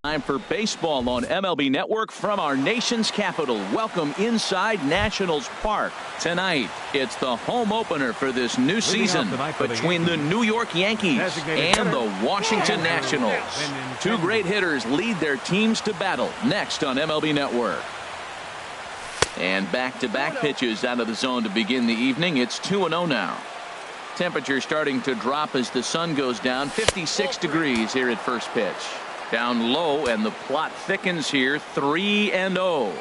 Time for baseball on MLB Network from our nation's capital. Welcome inside Nationals Park. Tonight, it's the home opener for this new season between the New York Yankees and the Washington Nationals. Two great hitters lead their teams to battle next on MLB Network. And back-to-back pitches out of the zone to begin the evening. It's 2-0 now. Temperature starting to drop as the sun goes down. 56 degrees here at first pitch. Down low, and the plot thickens here. 3-0.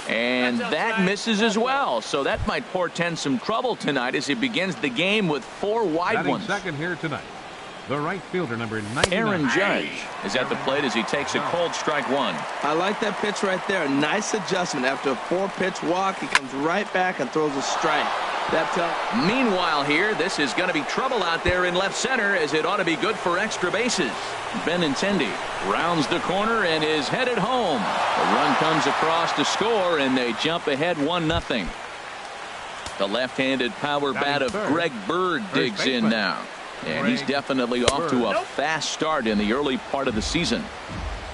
And that misses as well. So that might portend some trouble tonight as he begins the game with 4 wide ones. Second here tonight, the right fielder, number 99. Aaron Judge is at the plate as he takes a cold strike one. I like that pitch right there. Nice adjustment. After a 4-pitch walk, he comes right back and throws a strike. Meanwhile here, this is going to be trouble out there in left center, as it ought to be good for extra bases. Benintendi rounds the corner and is headed home. The run comes across to score, and they jump ahead 1-0. The left-handed power bat of Greg Bird digs in now. And he's definitely off to a fast start in the early part of the season.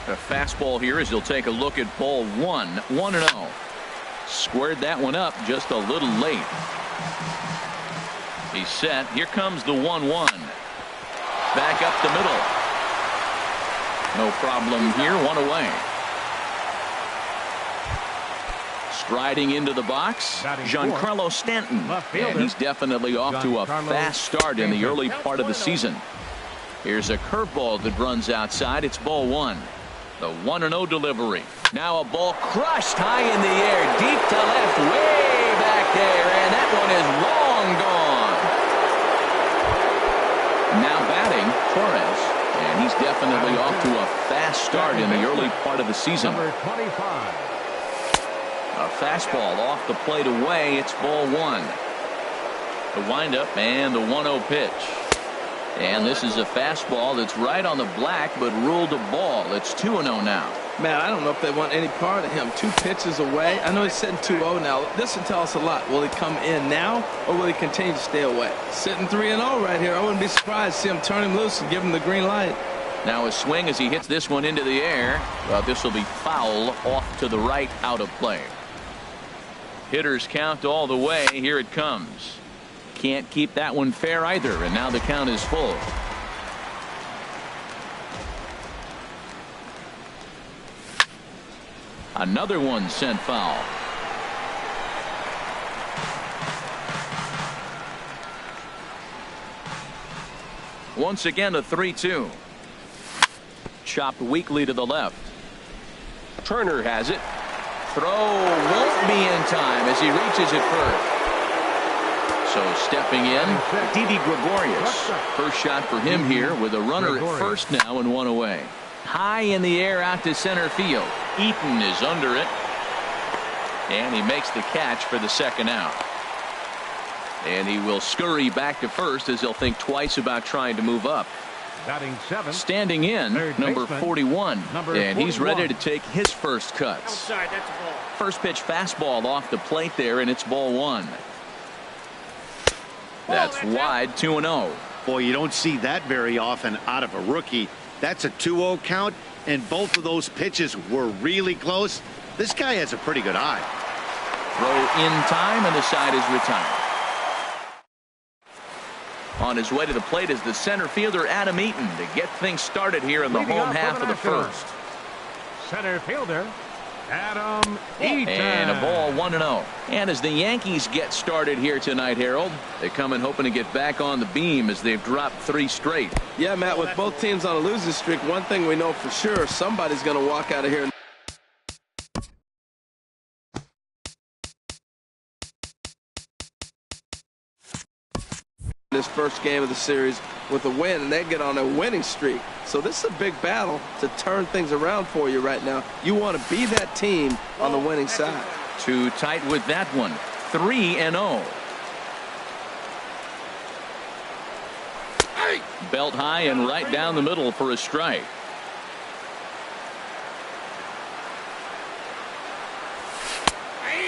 A fastball here as he'll take a look at ball 1. 1-0. Squared that one up just a little late. He's set. Here comes the 1-1. Back up the middle. No problem here. 1 away. Striding into the box, Giancarlo Stanton. And he's definitely off to a fast start in the early part of the season. Here's a curveball that runs outside. It's ball 1. The 1-0 delivery. Now a ball crushed high in the air, deep to left, way back there, and that one is long gone. Now batting, Torres, and he's definitely off to a fast start in the early part of the season. Number 25. A fastball off the plate away. It's ball 1. The windup and the 1-0 pitch. And this is a fastball that's right on the black, but ruled a ball. It's 2-0 now. Man, I don't know if they want any part of him. 2 pitches away. I know he's sitting 2-0 now. This will tell us a lot. Will he come in now, or will he continue to stay away? Sitting 3-0 right here. I wouldn't be surprised to see him turn him loose and give him the green light. Now a swing as he hits this one into the air. Well, this will be foul, off to the right, out of play. Hitters count all the way. Here it comes. Can't keep that one fair either, and now the count is full. Another one sent foul. Once again a 3-2. Chopped weakly to the left. Turner has it. Throw won't be in time as he reaches it first. So stepping in, Didi Gregorius. First shot for him here with a runner at first now and 1 away. High in the air out to center field. Eaton is under it. And he makes the catch for the second out. And he will scurry back to first as he'll think twice about trying to move up. Standing in, number 41. And he's ready to take his first cuts. First pitch fastball off the plate there, and it's ball 1. That's wide, 2-0. Boy, you don't see that very often out of a rookie. That's a 2-0 count, and both of those pitches were really close. This guy has a pretty good eye. Throw in time, and the side is retired. On his way to the plate is the center fielder Adam Eaton to get things started here in the home half of the first. Center fielder Adam Eaton. And a ball 1-0. And as the Yankees get started here tonight, Harold, they come in hoping to get back on the beam as they've dropped 3 straight. Yeah, Matt, with both teams on a losing streak, one thing we know for sure, somebody's going to walk out of here. This first game of the series with a win, and they get on a winning streak. So this is a big battle to turn things around for you right now. You want to be that team on the winning side. Too tight with that one. 3-0. Belt high and right down the middle for a strike.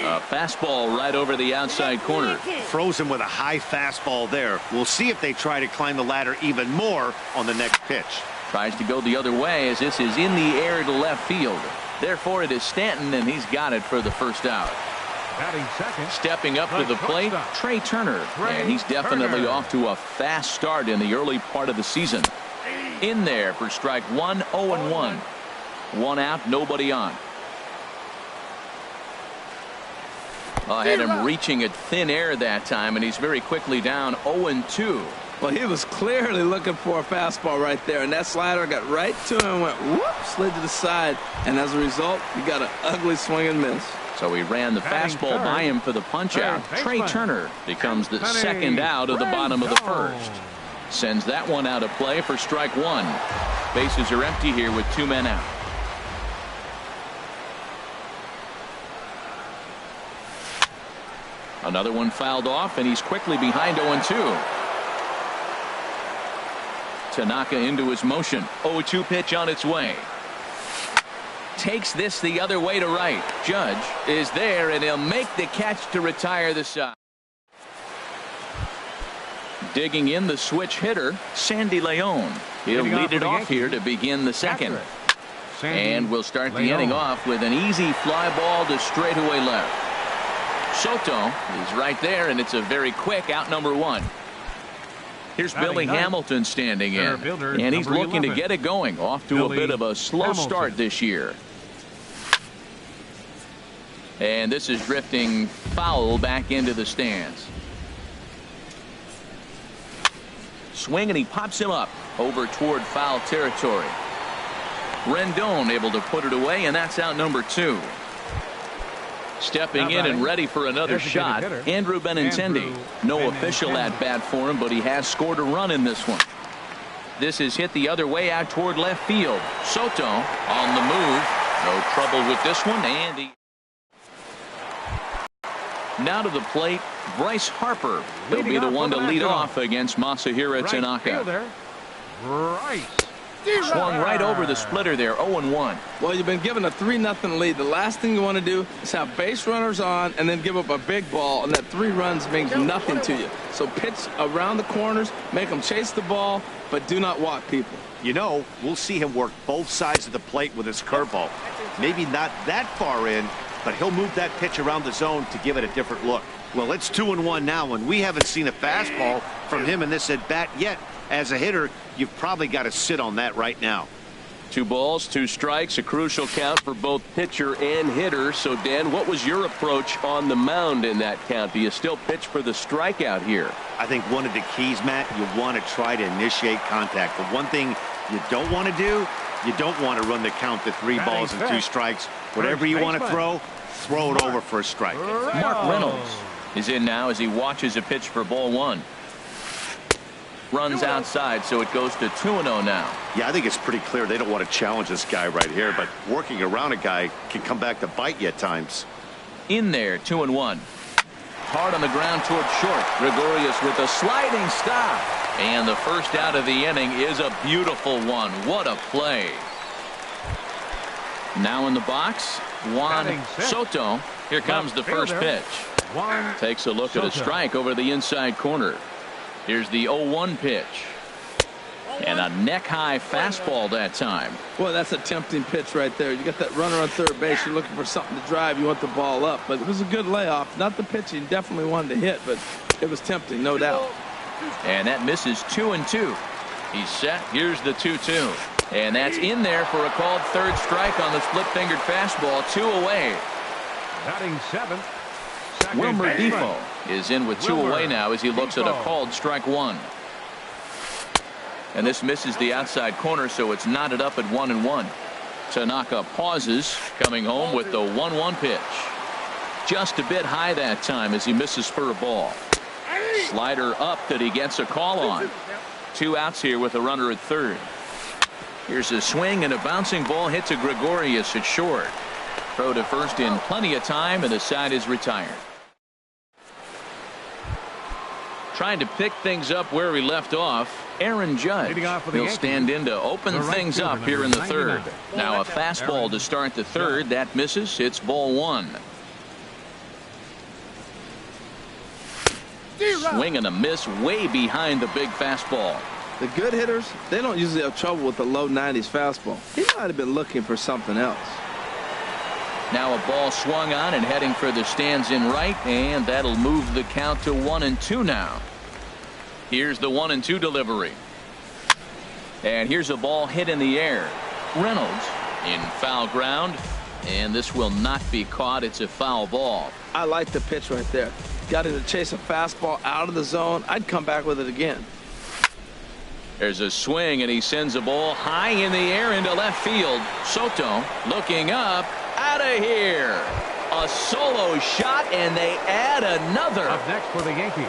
A fastball right over the outside corner. Throws him with a high fastball there. We'll see if they try to climb the ladder even more on the next pitch. Tries to go the other way as this is in the air to left field. Therefore, it is Stanton, and he's got it for the first out. Batting second. Stepping up to the plate, Trey Turner. And he's definitely off to a fast start in the early part of the season. In there for strike one, 0-1. One out, nobody on. I had him reaching at thin air that time, and he's very quickly down 0-2. Well, he was clearly looking for a fastball right there, and that slider got right to him and went whoop, slid to the side, and as a result, he got an ugly swing and miss. So he ran the fastball by him for the punch-out. Trey Turner becomes the second out of the bottom of the first. Sends that one out of play for strike one. Bases are empty here with 2 men out. Another one fouled off, and he's quickly behind 0-2. Tanaka into his motion. 0-2 pitch on its way. Takes this the other way to right. Judge is there, and he'll make the catch to retire the side. Digging in the switch hitter, Sandy Leon. He'll lead it off here to begin the second. And we'll start the inning off with an easy fly ball to straightaway left. Soto is right there, and it's a very quick out number one. Here's Billy Hamilton standing in, and he's looking to get it going. Off to a bit of a slow start this year. And this is drifting foul back into the stands. Swing, and he pops him up over toward foul territory. Rendon able to put it away, and that's out number two. Stepping in and ready for another shot, Andrew Benintendi. No official at bat for him, but he has scored a run in this one. This is hit the other way out toward left field. Soto on the move. No trouble with this one. And he now to the plate, Bryce Harper. He'll be the one to lead off against Masahiro Tanaka. Swung right over the splitter there, 0-1. Well, you've been given a 3-0 lead. The last thing you want to do is have base runners on and then give up a big ball, and that 3 runs means nothing to you. So pitch around the corners, make them chase the ball, but do not walk people. You know, we'll see him work both sides of the plate with his curveball. Maybe not that far in, but he'll move that pitch around the zone to give it a different look. Well, it's 2-1 now, and we haven't seen a fastball from him in this at-bat yet. As a hitter, you've probably got to sit on that right now. 2 balls, 2 strikes, a crucial count for both pitcher and hitter. So, Dan, what was your approach on the mound in that count? Do you still pitch for the strikeout here? I think one of the keys, Matt, you want to try to initiate contact. The one thing you don't want to do, you don't want to run the count to 3 balls and 2 strikes. Whatever you want to throw it over for a strike. Mark Reynolds is in now as he watches a pitch for ball 1. Runs outside, so it goes to 2-0 now. Yeah, I think it's pretty clear they don't want to challenge this guy right here, but working around a guy can come back to bite you at times. In there, 2-1. Hard on the ground toward short. Gregorius with a sliding stop. And the first out of the inning is a beautiful one. What a play. Now in the box, Juan Soto. Here comes the first pitch. Takes a look at a strike over the inside corner. Here's the 0-1 pitch. And a neck-high fastball that time. Well, that's a tempting pitch right there. You got that runner on third base. You're looking for something to drive. You want the ball up. But it was a good layoff. Not the pitch he definitely wanted to hit, but it was tempting, no doubt. And that misses 2-2. He's set. Here's the 2-2. And that's in there for a called third strike on the split-fingered fastball. 2 away. Batting 7th. Wilmer Difo is in with 2 away now as he looks at a called strike 1. And this misses the outside corner, so it's knotted up at 1-1. Tanaka pauses, coming home with the 1-1 pitch. Just a bit high that time as he misses for a ball. Slider up that he gets a call on. 2 outs here with a runner at third. Here's a swing, and a bouncing ball hit to Gregorius at short. Throw to first in plenty of time, and the side is retired. Trying to pick things up where we left off, Aaron Judge. He'll stand in to open things up here in the third. Now a fastball to start the third. That misses. It's ball 1. Swing and a miss way behind the big fastball. The good hitters, they don't usually have trouble with the low 90s fastball. He might have been looking for something else. Now a ball swung on and heading for the stands in right, and that'll move the count to 1-2 now. Here's the 1-2 delivery. And here's a ball hit in the air. Reynolds in foul ground, and this will not be caught. It's a foul ball. I like the pitch right there. Got him to chase a fastball out of the zone. I'd come back with it again. There's a swing, and he sends a ball high in the air into left field. Soto looking up, out of here. A solo shot, and they add another. Up next for the Yankees.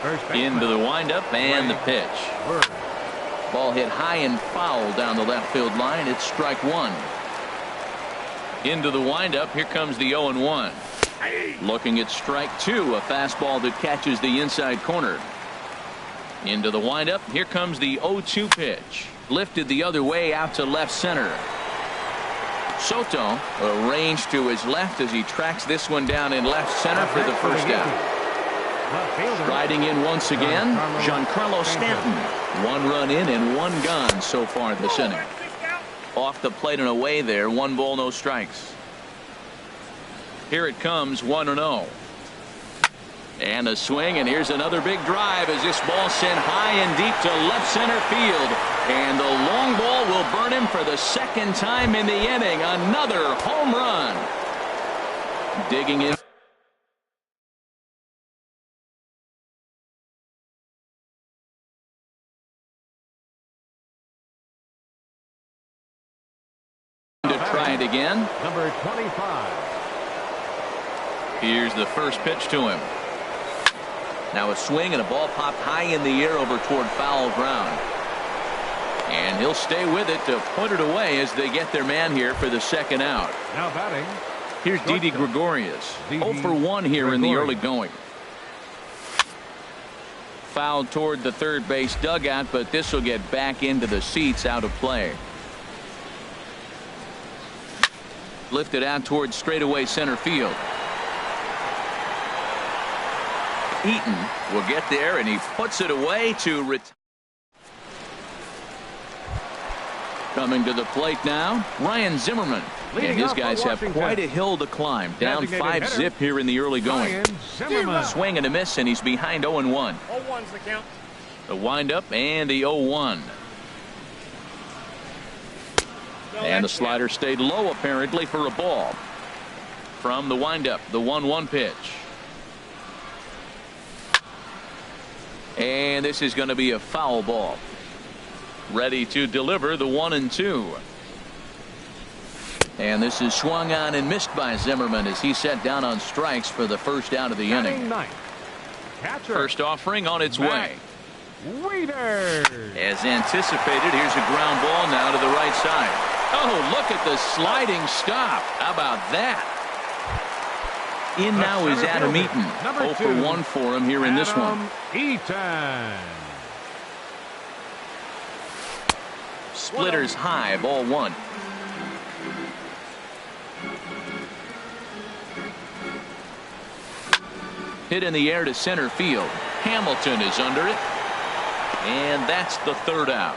First baseman. Into the windup and the pitch. Bird. Ball hit high and foul down the left field line. It's strike one. Into the windup. Here comes the 0-1. Looking at strike two. A fastball that catches the inside corner. Into the windup. Here comes the 0-2 pitch. Lifted the other way out to left center. Soto arranged to his left as he tracks this one down in left center for the first out. Riding in once again, Giancarlo Stanton. 1 run in and 1 gone so far this inning. Off the plate and away there. 1 ball, no strikes. Here it comes, 1-0. And a swing, and here's another big drive as this ball sent high and deep to left center field. And the long ball will burn him for the second time in the inning. Another home run. Digging in. To try it again. Number 25. Here's the first pitch to him. Now a swing and a ball popped high in the air over toward foul ground. And he'll stay with it to put it away as they get their man here for the second out. Now batting. Here's Didi Gregorius. 0 for 1 here in the early going. Fouled toward the third base dugout, but this will get back into the seats out of play. Lifted out towards straightaway center field. Eaton will get there, and he puts it away to retire. Coming to the plate now, Ryan Zimmerman. And his guys have quite a hill to climb. Down 5-zip here in the early going. Swing and a miss, and he's behind 0-1. 0-1's the count. The windup and the 0-1. And the slider stayed low apparently for a ball. From the windup, the 1-1 pitch. And this is going to be a foul ball. Ready to deliver the 1-2. And this is swung on and missed by Zimmerman as he set down on strikes for the first out of the inning. First offering on its way. Waiter. As anticipated, here's a ground ball now to the right side. Oh, look at the sliding stop. How about that? In now is Adam Eaton. 0 for 1 for him here in this one. Eaton. Splitters high, ball 1. Hit in the air to center field. Hamilton is under it. And that's the third out.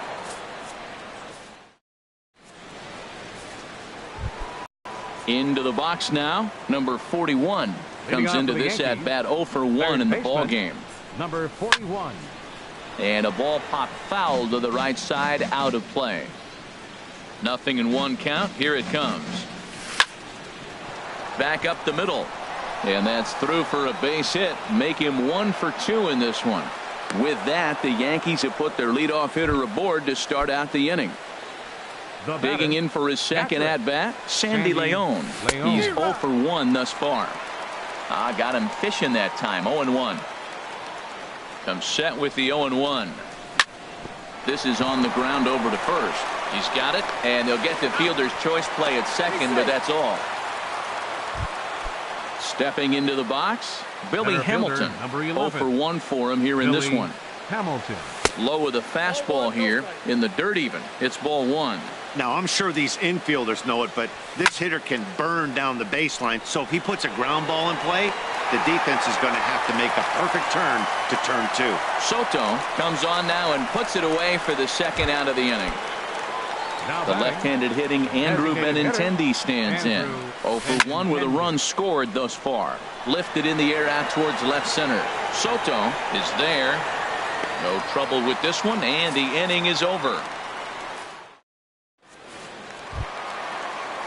Into the box now. Number 41 comes into this at bat 0 for 1 in the ball game. Number 41. And a ball popped foul to the right side, out of play. 0-1 count. Here it comes. Back up the middle. And that's through for a base hit. Make him 1 for 2 in this one. With that, the Yankees have put their leadoff hitter aboard to start out the inning. Digging in for his second at-bat, Sandy Leon. He's 0 for 1 thus far. Got him fishing that time. 0-1. Comes set with the 0-1. This is on the ground over to first. He's got it, and they'll get the fielder's choice play at second, but that's all. Stepping into the box, Billy Hamilton. 0 for 1 for him here in this one. Hamilton. Low with a fastball here in the dirt even. It's ball 1. Now, I'm sure these infielders know it, but this hitter can burn down the baseline. So if he puts a ground ball in play, The defense is going to have to make a perfect turn to turn 2. Soto comes on now and puts it away for the second out of the inning. The left-handed hitting Andrew Benintendi stands in. 0 for 1 with a run scored thus far. Lifted in the air out towards left center. Soto is there. No trouble with this one, and the inning is over.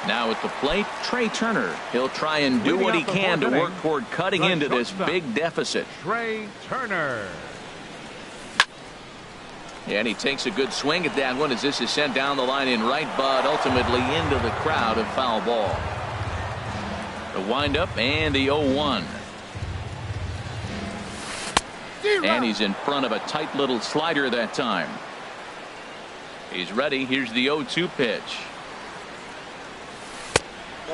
Now at the plate, Trey Turner. He'll try and do what he can to work toward cutting into this big deficit. Trey Turner. And he takes a good swing at that one as this is sent down the line in right, but ultimately into the crowd of foul ball. The windup and the 0-1. And he's in front of a tight little slider that time. He's ready. Here's the 0-2 pitch.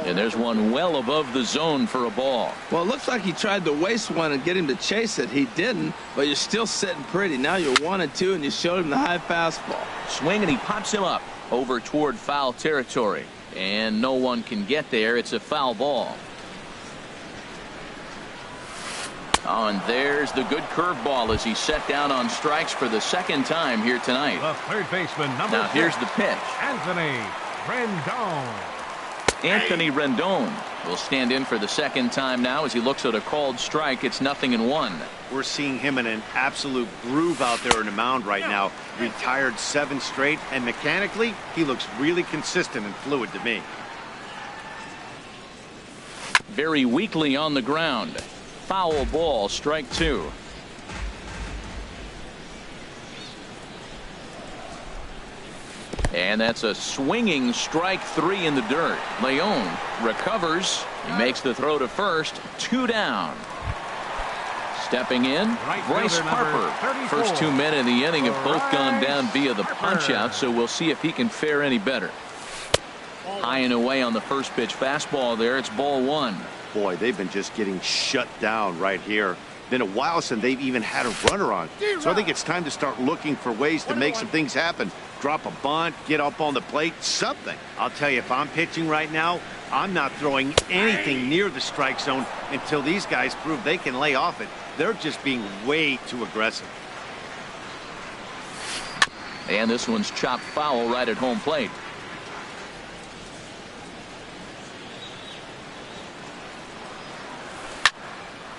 And there's one well above the zone for a ball. Well, it looks like he tried to waste one and get him to chase it. He didn't, but you're still sitting pretty. Now you're 1-2, and you showed him the high fastball. Swing, and he pops him up over toward foul territory. And no one can get there. It's a foul ball. Oh, and there's the good curveball as he's set down on strikes for the second time here tonight. The third baseman, number Now 6, here's the pitch. Anthony Rendon. Anthony Rendon will stand in for the second time now as he looks at a called strike. It's 0-1. We're seeing him in an absolute groove out there in the mound right now. Retired 7 straight, and mechanically, he looks really consistent and fluid to me. Very weakly on the ground. Foul ball, strike 2. And that's a swinging strike 3 in the dirt. Leon recovers. He makes the throw to first. 2 down. Stepping in, Bryce Harper. First 2 men in the inning have both gone down via the punch-out, so we'll see if he can fare any better. High and away on the first pitch fastball there. It's ball 1. Boy, they've been just getting shut down right here. Been a while since they've even had a runner on. So I think it's time to start looking for ways to make some things happen. Drop a bunt, get up on the plate, something. I'll tell you, if I'm pitching right now, I'm not throwing anything near the strike zone until these guys prove they can lay off it. They're just being way too aggressive. And this one's chopped foul right at home plate.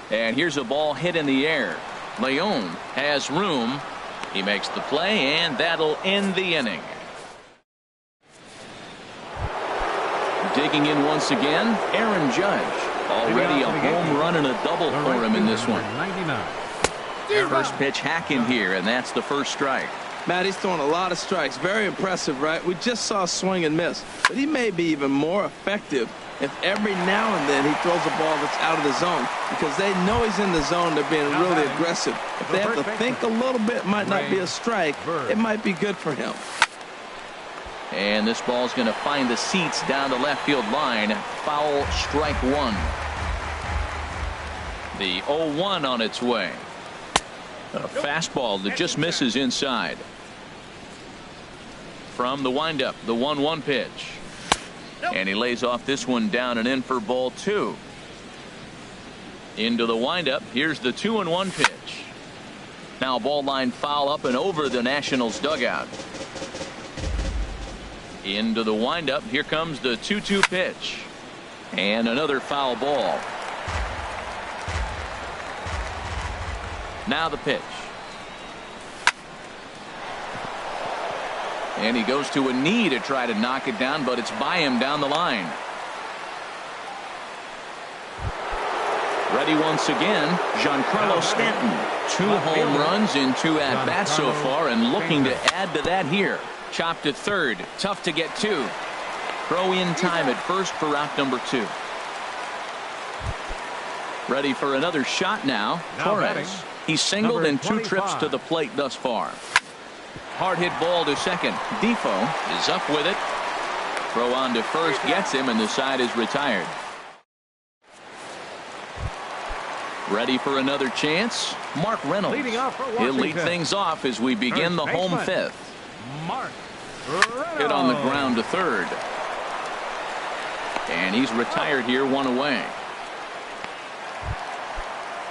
And here's a ball hit in the air. Leon has room. He makes the play, and that'll end the inning. Digging in once again, Aaron Judge. Already a home run and a double for him in this one. 99. First pitch hack in here, and that's the first strike. Matt, he's throwing a lot of strikes. Very impressive, right? We just saw a swing and miss. But he may be even more effective if every now and then he throws a ball that's out of the zone, because they know he's in the zone. They're being really aggressive. If they have to think a little bit, might not be a strike. It might be good for him. And this ball's going to find the seats down the left field line. Foul, strike 1. The 0-1 on its way. A fastball that just misses inside. From the windup, the 1-1 pitch. And he lays off this one down and in for ball 2. Into the windup. Here's the 2-1 pitch. Now ball line foul up and over the Nationals dugout. Into the windup. Here comes the 2-2 pitch. And another foul ball. Now the pitch. And he goes to a knee to try to knock it down, but it's by him down the line. Ready once again, Giancarlo Stanton. 2 home runs in 2 at-bats so far, and looking to add to that here. Chopped to third. Tough to get to. Throw in time at first for out number 2. Ready for another shot now. Torres. He's singled in 2 trips to the plate thus far. Hard hit ball to second. Defoe is up with it. Throw on to first gets him, and the side is retired. Ready for another chance. Mark Reynolds. He'll lead things off as we begin the home 5th. Mark Hit on the ground to third. And he's retired here, 1 away.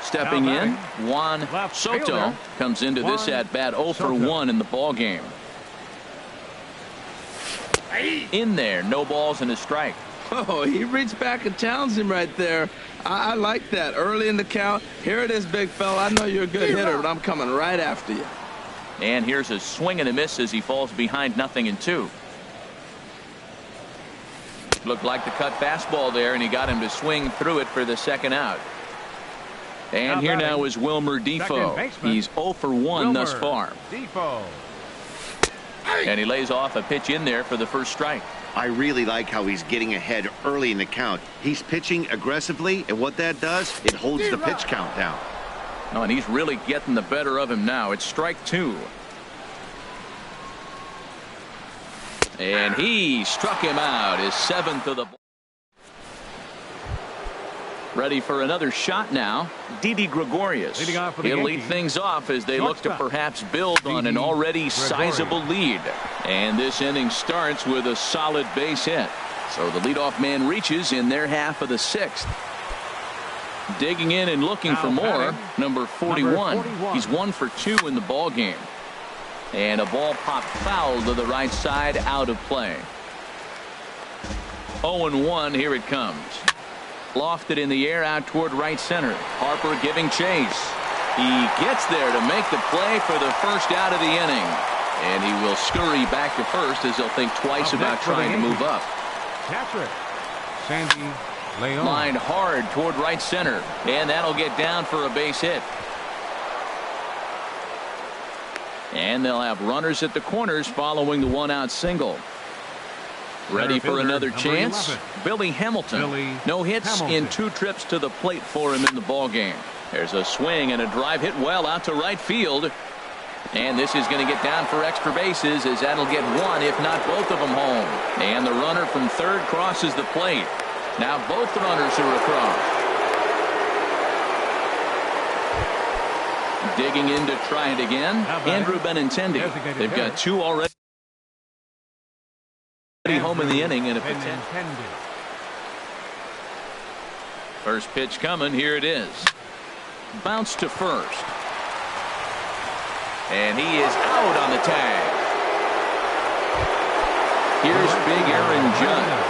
Stepping in, Juan left Soto fielder, comes into this Juan at-bat 0 for Soto. 1 in the ball game. In there, no balls and a strike. Oh, he reached back and challenged him right there. I like that. Early in the count. Here it is, big fella. I know you're a good hitter, but I'm coming right after you. And here's a swing and a miss as he falls behind 0-2. Looked like the cut fastball there, and he got him to swing through it for the second out. And here now is Wilmer Defoe. He's 0 for 1 thus far. Defoe. And he lays off a pitch in there for the first strike. I really like how he's getting ahead early in the count. He's pitching aggressively, and what that does, it holds the pitch count down. Oh, and he's really getting the better of him now. It's strike 2. And he struck him out, his 7th of the ball. Ready for another shot now. Didi Gregorius. Leading off for the He'll lead Yankees. things off as they look to Shortstop. perhaps build on an Didi already Gregorius. sizable lead. And this inning starts with a solid base hit. So the leadoff man reaches in their half of the 6th. Digging in and looking Now for more, batting, number 41. number 41. He's 1 for 2 in the ball game. And a ball popped foul to the right side, out of play. 0-1, here it comes. Lofted in the air out toward right center. Harper giving chase. He gets there to make the play for the first out of the inning. And he will scurry back to first as he'll think twice Up about next for the trying to move Yankees. up. Catcher, Sandy Leon. Lined hard toward right center. And that'll get down for a base hit. And they'll have runners at the corners following the 1-out single. Ready for fielder, another number chance? 11. Billy Hamilton. Billy No hits Hamilton. in 2 trips to the plate for him in the ball game. There's a swing and a drive hit well out to right field. And this is going to get down for extra bases as that'll get one, if not both of them, home. And the runner from third crosses the plate. Now both runners are across. Digging in to try it again, How about Andrew it? Benintendi. Designated They've got hitter. 2 already home in the inning and a potential. Intended. First pitch coming. Here it is. Bounce to first. And he is out on the tag. Here's big Aaron Judge.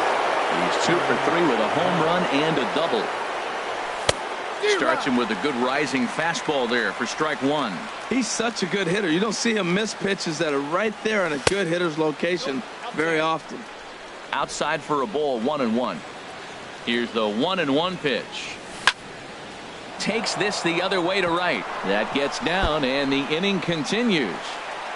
He's 2 for 3 with a home run and a double. Starts him with a good rising fastball there for strike 1. He's such a good hitter. You don't see him miss pitches that are right there in a good hitter's location very often. Outside for a ball, 1-1. Here's the 1-1 pitch. Takes this the other way to right. That gets down, and the inning continues.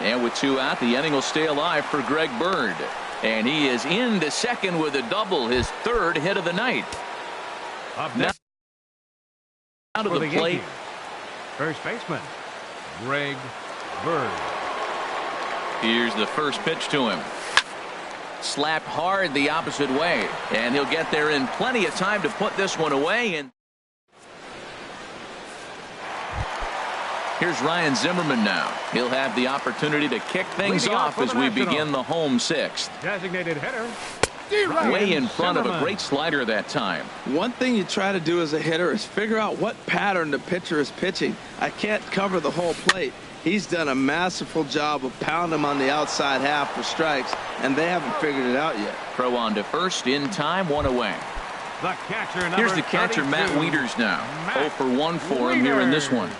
And with 2 out, the inning will stay alive for Greg Bird. And he is into second with a double, his 3rd hit of the night. Up Now next out of for the the plate. Yankees. First baseman, Greg Bird. Here's the first pitch to him. Slapped hard the opposite way. And he'll get there in plenty of time to put this one away. And here's Ryan Zimmerman now. He'll have the opportunity to kick things Leading off off for as the we Nationals. begin the home 6th. Designated hitter, Way in front of a Zimmerman. great slider that time. One thing you try to do as a hitter is figure out what pattern the pitcher is pitching. I can't cover the whole plate. He's done a masterful job of pounding him on the outside half for strikes, and they haven't figured it out yet. Throw on to first in time, 1 away. the catcher, number Here's the catcher, 32, Matt Wieters now. Matt 0 for 1 for him here in this one.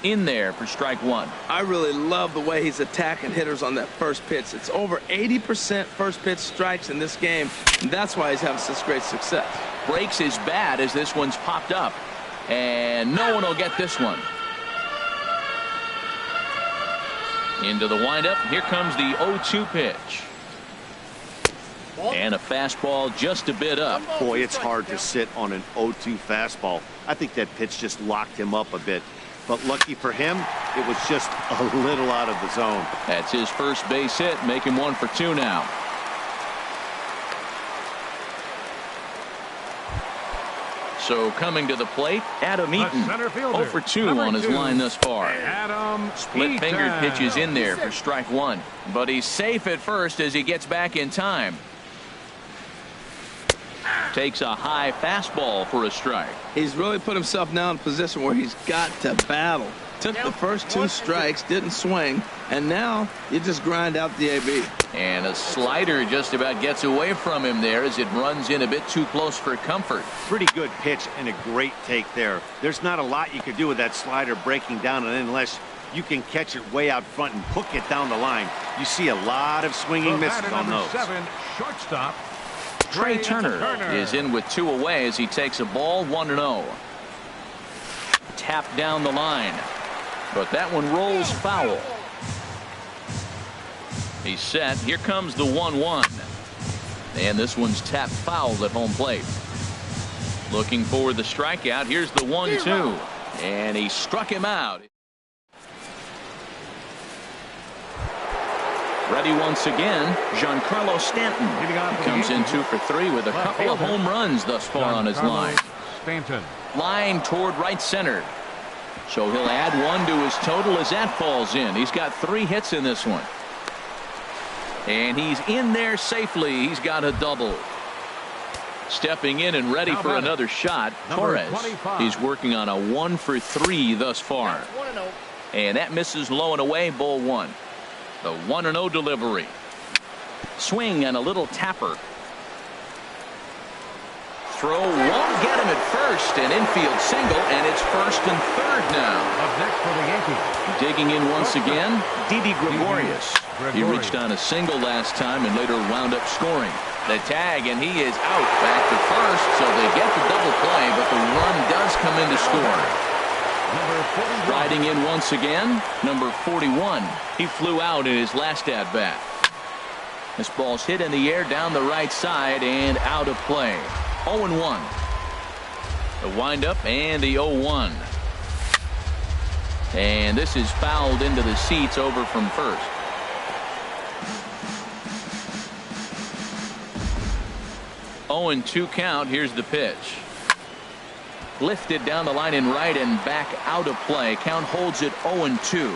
In there for strike 1. I really love the way he's attacking hitters on that first pitch. It's over 80% first pitch strikes in this game, and that's why he's having such great success. Breaks his bat as this one's popped up. And no one will get this one. Into the windup. Here comes the 0-2 pitch. And a fastball just a bit up. Boy, it's hard to sit on an 0-2 fastball. I think that pitch just locked him up a bit. But lucky for him, it was just a little out of the zone. That's his first base hit, making 1 for 2 now. So coming to the plate, Adam Eaton. center fielder, 0 for 2 number on his 2. line thus far. Adam Split-fingered Eaton. pitches in there for strike 1. But he's safe at first as he gets back in time. Takes a high fastball for a strike. He's really put himself now in a position where he's got to battle. Took the first 2 strikes, didn't swing, and now you just grind out the AB. And a slider just about gets away from him there as it runs in a bit too close for comfort. Pretty good pitch and a great take there. There's not a lot you could do with that slider breaking down, and unless you can catch it way out front and hook it down the line, you see a lot of swinging misses on those. 7, shortstop. Trey Turner is in with 2 away as he takes a ball 1-0. Tapped down the line, but that one rolls foul. He's set. Here comes the 1-1. And this one's tapped foul at home plate. Looking for the strikeout. Here's the 1-2. And he struck him out. Ready once again, Giancarlo Stanton. He comes in 2 for 3 with a couple of home runs thus far on his line. Stanton. Line toward right center. So he'll add 1 to his total as that falls in. He's got 3 hits in this one. And he's in there safely. He's got a double. Stepping in and ready for another shot, Torres. He's working on a 1 for 3 thus far. And that misses low and away, ball 1. The 1-0 delivery. Swing and a little tapper. Throw won't get him at first. An infield single, and it's 1st and 3rd now. Up next for the Yankees. Digging in once again, Didi Gregorius. He reached on a single last time and later wound up scoring. The tag, and he is out back to first, so they get the double play, but the run does come in to score. Riding in once again, number 41. He flew out in his last at-bat. This ball's hit in the air down the right side and out of play. 0-1. The windup and the 0-1. And this is fouled into the seats over from first. Oh, and 2 count. Here's the pitch. Lifted down the line in right and back out of play. Count holds it 0-2.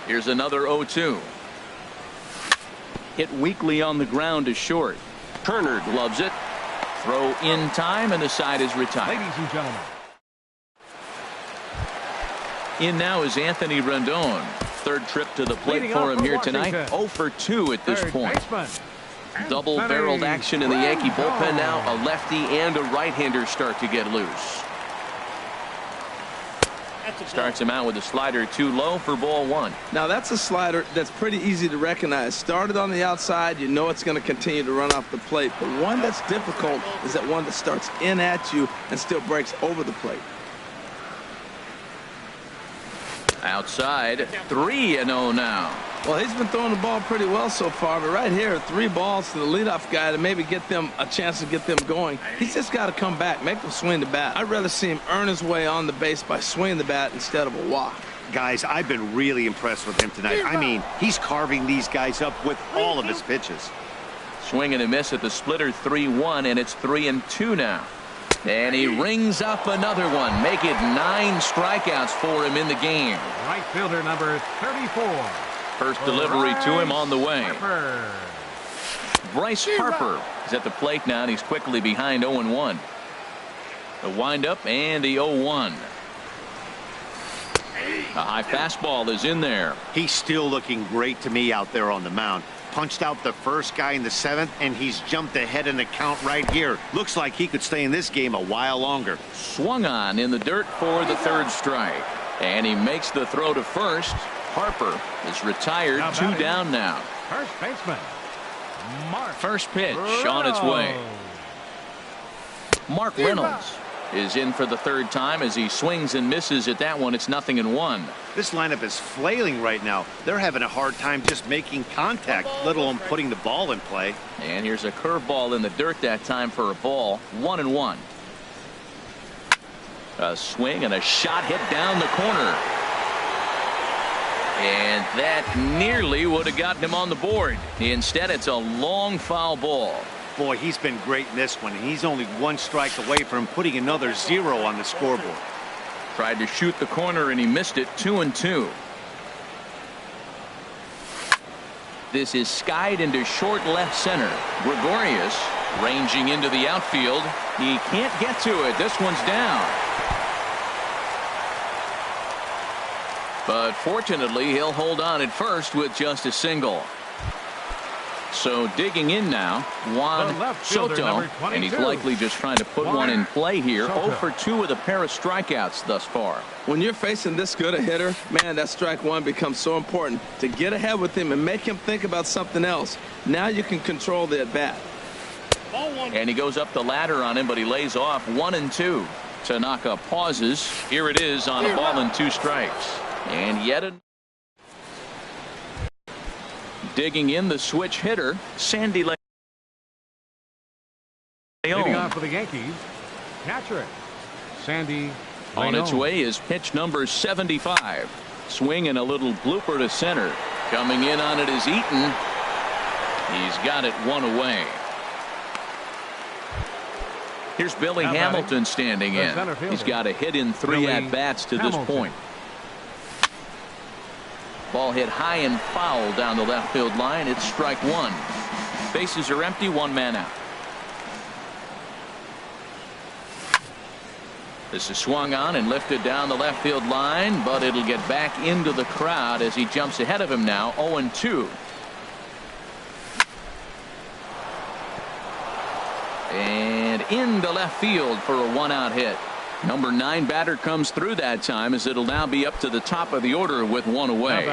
Here's another 0-2. Hit weakly on the ground to short. Turner gloves it. Throw in time, and the side is retired. Ladies and gentlemen. In now is Anthony Rendon. 3rd trip to the plate for him here tonight. 0 for 2 at this point. Double-barreled action in the Yankee bullpen now. A lefty and a right-hander start to get loose. Starts him out with a slider too low for ball 1. Now that's a slider that's pretty easy to recognize. Started on the outside, you know it's going to continue to run off the plate. But one that's difficult is that one that starts in at you and still breaks over the plate. Outside, 3-0 now. Well, he's been throwing the ball pretty well so far, but right here, 3 balls to the leadoff guy to maybe get them a chance to get them going. He's just got to come back, make them swing the bat. I'd rather see him earn his way on the base by swinging the bat instead of a walk. Guys, I've been really impressed with him tonight. I mean, he's carving these guys up with all of his pitches. Swing and a miss at the splitter, 3-1, and it's 3-2 now. And he rings up another one. Make it 9 strikeouts for him in the game. Right fielder number 34. First delivery to him on the way. Harper. Bryce Harper is at the plate now, and he's quickly behind 0-1. The windup and the 0-1. A high fastball is in there. He's still looking great to me out there on the mound. Punched out the first guy in the 7th, and he's jumped ahead in the count right here. Looks like he could stay in this game a while longer. Swung on in the dirt for the 3rd strike. And he makes the throw to first. Harper is retired. 2 down now. First baseman. Mark. First pitch on its way. Mark Reynolds is in for the 3rd time as he swings and misses at that one. It's 0-1. This lineup is flailing right now. They're having a hard time just making contact, let alone putting the ball in play. And here's a curveball in the dirt that time for a ball. 1-1. A swing and a shot hit down the corner. And that nearly would have gotten him on the board. Instead, it's a long foul ball. Boy, he's been great in this one, and he's only 1 strike away from putting another 0 on the scoreboard. Tried to shoot the corner, and he missed it. 2-2. This is skied into short left center. Gregorius ranging into the outfield. He can't get to it. This one's down. But fortunately, he'll hold on at first with just a single. So digging in now, Juan Soto, and he's likely just trying to put one in play here. 0 for 2 with a pair of strikeouts thus far. When you're facing this good a hitter, man, that strike one becomes so important to get ahead with him and make him think about something else. Now you can control the at-bat. And he goes up the ladder on him, but he lays off 1 and 2. Tanaka pauses. Here it is on a ball and 2 strikes. And yet digging in the switch hitter, Sandy Leon. Leading off for the Yankees, catcher Sandy On Leon. its way is pitch number 75. Swing and a little blooper to center. Coming in on it is Eaton. He's got it 1 away. Here's Billy Hamilton standing in. He's got a hit in 3 at-bats to this point. Ball hit high and foul down the left field line. It's strike 1. Bases are empty, 1 man out. This is swung on and lifted down the left field line, but it'll get back into the crowd as he jumps ahead of him now. 0 and 2. And into left field for a 1-out hit. Number 9 batter comes through that time, as it'll now be up to the top of the order with 1 away.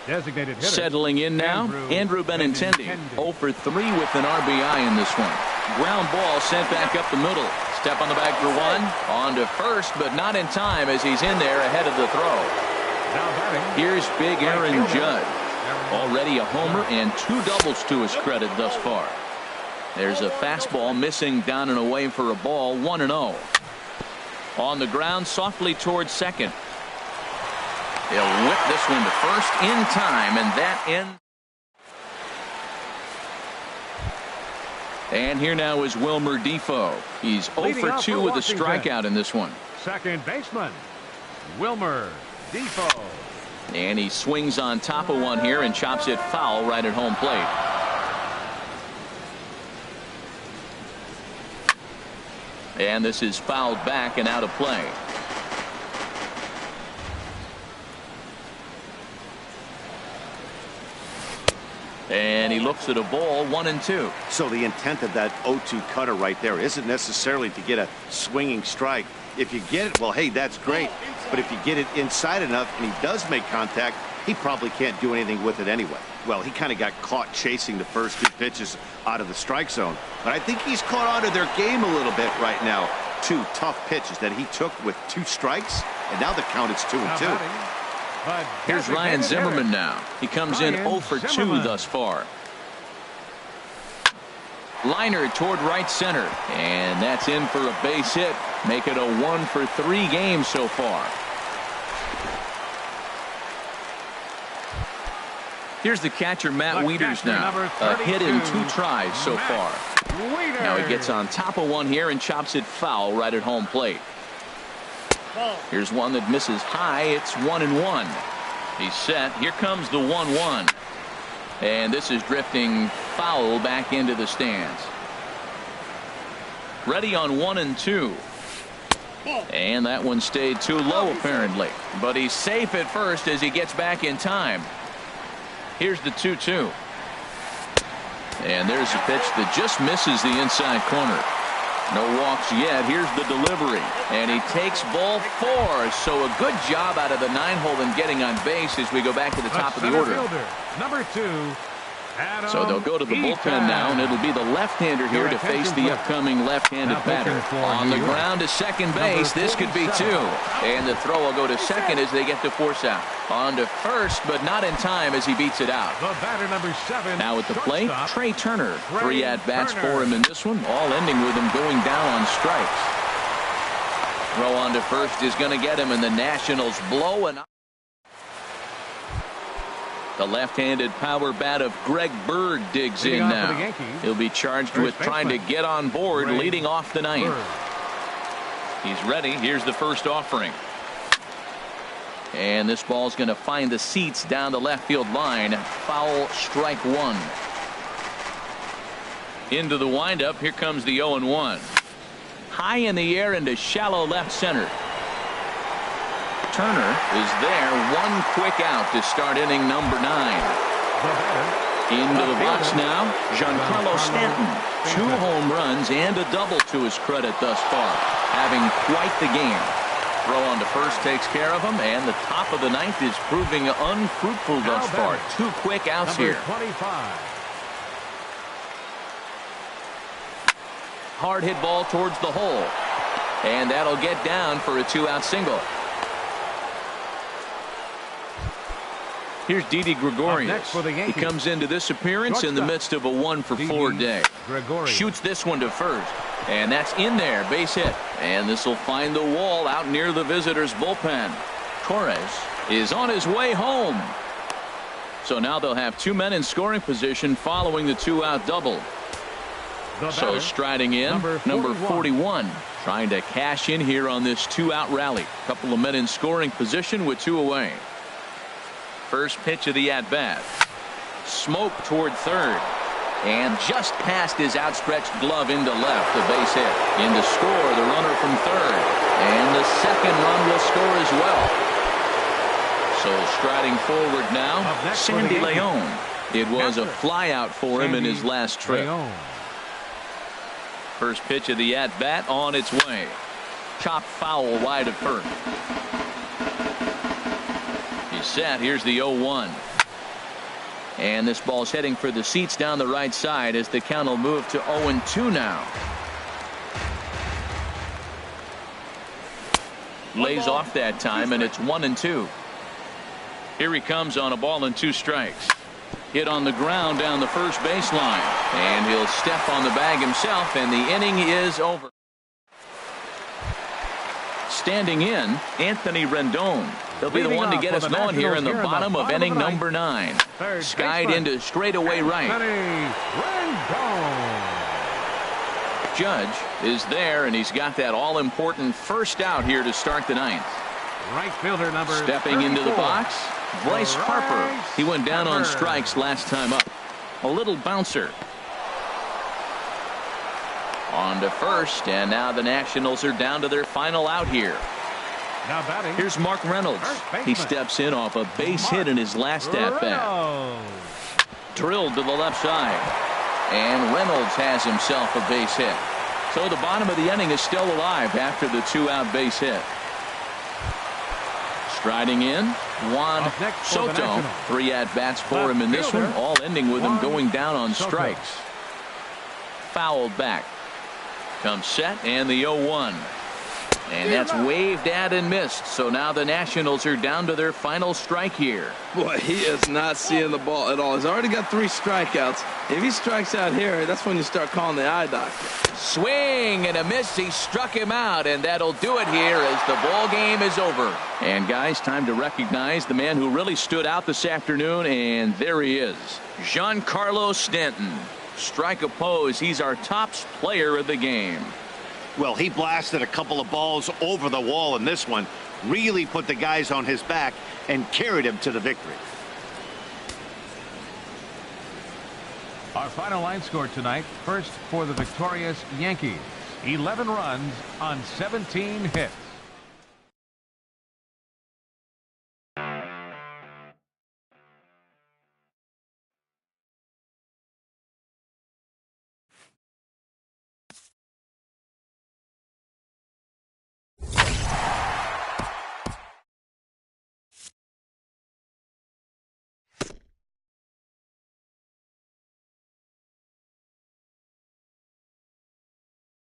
Designated hitter. Settling in now, Andrew Benintendi. 0 for 3 with an RBI in this one. Ground ball sent back up the middle. Step on the bag for 1. On to first, but not in time as he's in there ahead of the throw. Here's big Aaron Judge. Already a homer and 2 doubles to his credit thus far. There's a fastball missing down and away for a ball. 1-0. On the ground softly towards second. He'll whip this one to first in time, and that ends. And here now is Wilmer Defoe. He's 0 for 2 with a strikeout in this one. Second baseman Wilmer Defoe. And he swings on top of one here and chops it foul right at home plate. And this is fouled back and out of play. And he looks at a ball, 1 and 2. So the intent of that 0-2 cutter right there isn't necessarily to get a swinging strike. If you get it, well, hey, that's great. But if you get it inside enough and he does make contact, he probably can't do anything with it anyway. Well, he kind of got caught chasing the first 2 pitches out of the strike zone. But I think he's caught on to their game a little bit right now. 2 tough pitches that he took with 2 strikes, and now the count is 2 and 2. Here's Ryan Zimmerman now. He comes in 0 for 2 thus far. Liner toward right center, and that's in for a base hit. Make it a 1 for 3 game so far. Here's the catcher, Matt Wieters now. A hit in 2 tries so far. Now he gets on top of one here and chops it foul right at home plate. Here's one that misses high. It's 1 and 1. He's set. Here comes the 1-1. And this is drifting foul back into the stands. Ready on 1 and 2. And that one stayed too low apparently. But he's safe at first as he gets back in time. Here's the 2-2. And there's a pitch that just misses the inside corner. No walks yet. Here's the delivery. And he takes ball 4. So a good job out of the 9-hole in getting on base as we go back to the top of the order. Number 2. So they'll go to the bullpen now, and it'll be the left-hander here to face the upcoming left-handed batter. On the ground to second base. This could be 2. And the throw will go to second as they get to force out. On to first, but not in time as he beats it out. The batter, number 7. Now at the plate, Trey Turner. 3 at-bats for him in this one, all ending with him going down on strikes. Throw on to first is going to get him, and the Nationals blow an. The left-handed power bat of Greg Bird digs in now. He'll be charged with trying to get on board leading off the 9th. He's ready. Here's the first offering. And this ball's going to find the seats down the left field line. Foul, strike one. Into the windup. Here comes the 0-1. High in the air into shallow left center. Turner is there. One quick out to start inning number 9. Into the box now, Giancarlo Stanton. 2 home runs and a double to his credit thus far. Having quite the game. Throw on to first takes care of him, and the top of the 9th is proving unfruitful thus far. 2 quick outs here. 25. Hard hit ball towards the hole. And that'll get down for a 2-out single. Here's Didi Gregorius. He comes into this appearance in the midst of a 1-for-4 day. Shoots this one to first. And that's in there. Base hit. And this will find the wall out near the visitors' bullpen. Torres is on his way home. So now they'll have 2 men in scoring position following the 2-out double. So striding in, number 41. Trying to cash in here on this 2-out rally. Couple of men in scoring position with 2 away. First pitch of the at-bat. Smoke toward third. And just past his outstretched glove into left. The base hit. In to score the runner from third. And the second run will score as well. So striding forward now, Sandy Leon. It was a flyout for him in his last trip. First pitch of the at-bat on its way. Chopped foul wide of first. Set. Here's the 0-1. And this ball's heading for the seats down the right side as the count will move to 0-2 now. Lays off that time, and it's 1-2. Here he comes on a ball and 2 strikes. Hit on the ground down the first baseline. And he'll step on the bag himself, and the inning is over. Standing in, Anthony Rendon. He'll be the one to get us going here in the bottom of inning number 9. Skied into straightaway right. Judge is there, and he's got that all-important first out here to start the 9th. Right fielder number stepping 34. into the box, Bryce Harper. He went down on strikes last time up. A little bouncer. On to first, and now the Nationals are down to their final out here. Now batting. Here's Mark Reynolds. He steps in off a base hit in his last at-bat. Drilled to the left side. And Reynolds has himself a base hit. So the bottom of the inning is still alive after the 2-out base hit. Striding in, Juan Soto. 3 at-bats for him in this one, all ending with him going down on strikes. Fouled back. Comes set, and the 0-1. And that's waved at and missed. So now the Nationals are down to their final strike here. Boy, he is not seeing the ball at all. He's already got 3 strikeouts. If he strikes out here, that's when you start calling the eye doctor. Swing and a miss. He struck him out, and that'll do it here as the ball game is over. And guys, time to recognize the man who really stood out this afternoon, and there he is, Giancarlo Stanton. Strike oppose. He's our top player of the game. Well, he blasted a couple of balls over the wall in this one, really put the guys on his back and carried him to the victory. Our final line score tonight, first for the victorious Yankees, 11 runs on 17 hits.